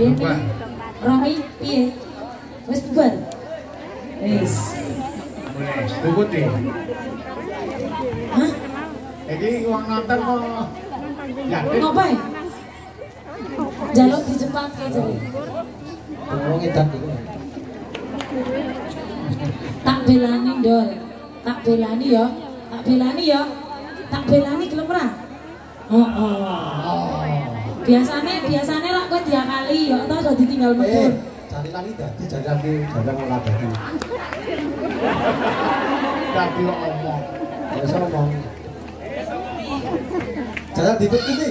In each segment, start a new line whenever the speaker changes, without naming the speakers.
Bene, Romi, piye? Wis bubar? Wis.
Mulai, bubut nih.
Hah?
Jadi uang nonton kok yakin?
Ngapain? Jaluk di Jepang kayak jadi.
wong edan iku.
Tak belani Dol. Tak belani ya. Tak belani ya. Tak belani gelem ora? Oh. Biasane rak kowe diakali ya tau do ditinggal metu.
Cari lali dadi jajake jajak ora dadi.
Dadi omong.
Wis omong. Jajak dipecuti.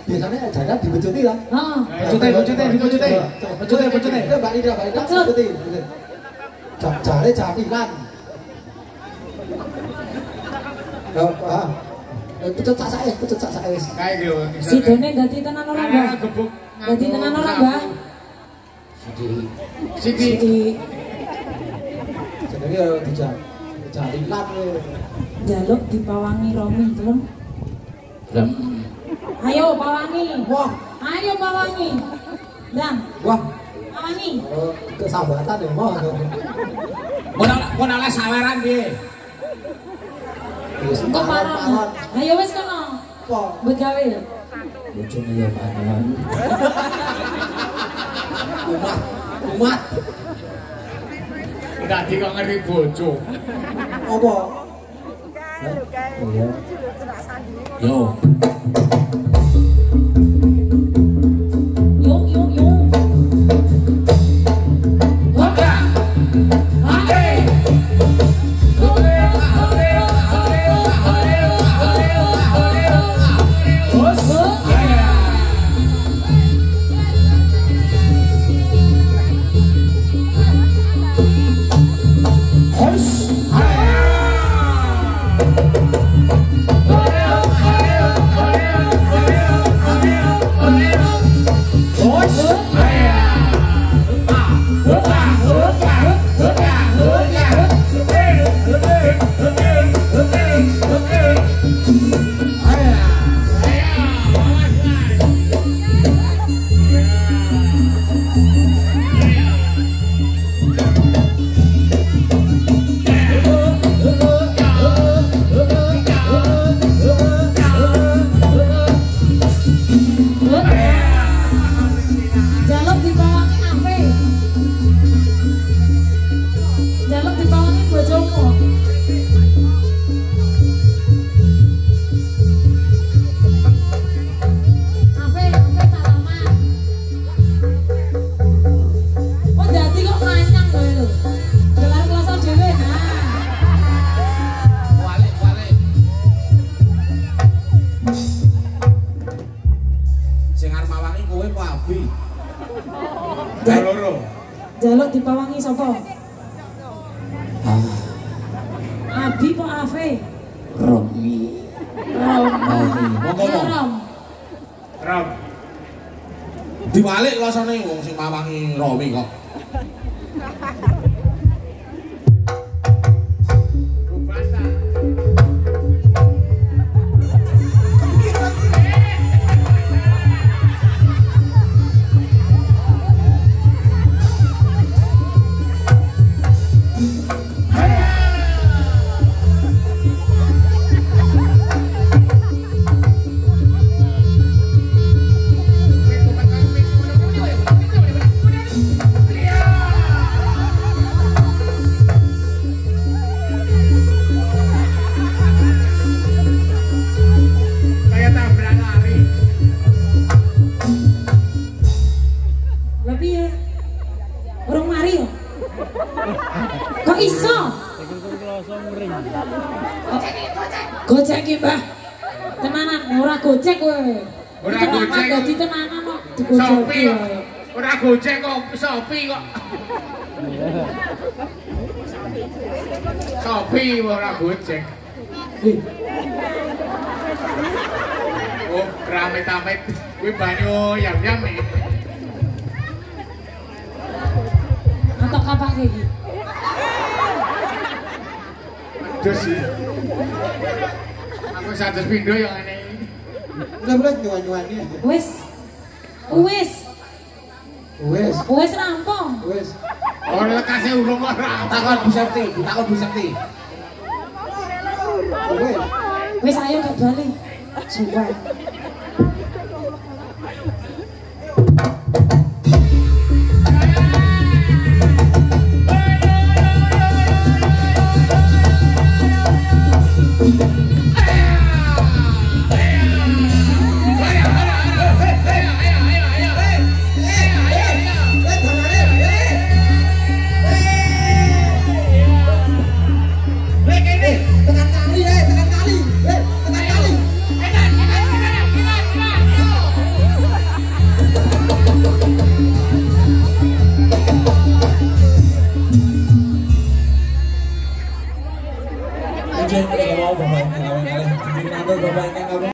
Biasanya jajak dipecuti lah.
Heeh.
Bocute.
Mbak Ida dipecuti. Jare jaminan. Pecut sak sae wis.
Kae lho.
Sidone dadi tenan ora, Mbah? Dadi tenan ora, Mbah?
Sidi.
Jenenge yo dijalinan kowe.
Jaluk dipawangi Romi, gelem?
Gelem.
Ayo pawangi.
Wah,
Ayo pawangi. Ndang,
wah.
pawangi.
Kesambatan ya mau.
Mun oleh saweran piye?
Engko parah. Ayo wis kono.
Wah,
Mbok gawe.
Bojone ya panon.
umat.
Dadi kok ngeri bojo.
Apa? Iya.
Yo.
Yo. Oke. Jaluk dipawangi sapa? Abi po Afe?
Romi.
Rom.
Diwalik rasane wong sing mawangi Romi kok.
Gojek iki, Mbah. Tenanan, ora gojek kowe.
Ora gojek.
Dadi tenanan kok digojoki wae.
Ora gojek kok Shopee kok. Shopee ora gojek. Oh, ramit-amit. Kuwi banyu yam-yam iki.
Antok kapan iki?
Aduh sih. Aku sadar pindho yang ngene iki.
Udah belas nyuan-nyuannya.
Wis rampung.
Wis.
Ora lekase urung ora.
Takon Bu Sakti.
Wis.
Wis ayo gak bali. Sumpah.